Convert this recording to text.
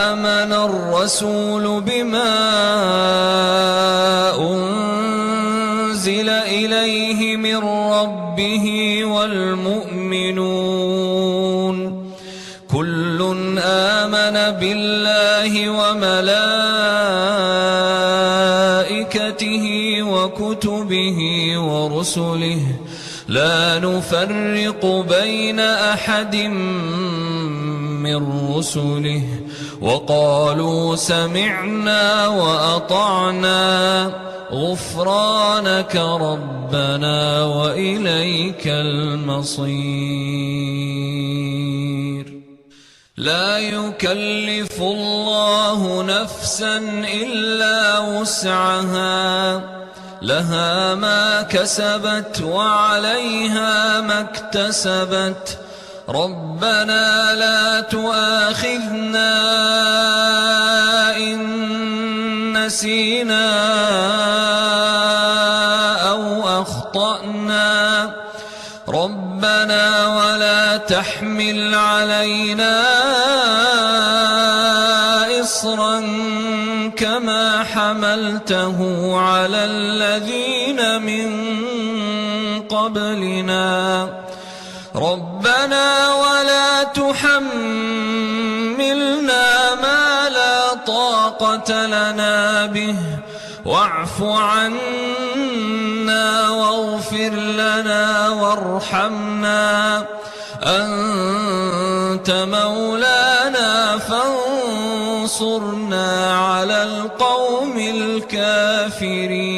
آمن الرسول بما أنزل إليه من ربه والمؤمنون كل آمن بالله وملائكته وكتبه ورسله لا نفرق بين أحد من رسله وقالوا سمعنا وأطعنا غفرانك ربنا وإليك المصير. لا يكلف الله نفسا إلا وسعها لها ما كسبت وعليها ما اكتسبت ربنا لا تؤاخذنا إن نسينا أو أخطأنا ربنا ولا تحمل علينا إصرا كما حملته على الذين من قبلنا ربنا ولا تحملنا ما لا طاقة لنا به واعف عنا واغفر لنا وارحمنا أنت مولانا فانصرنا على القوم الكافرين.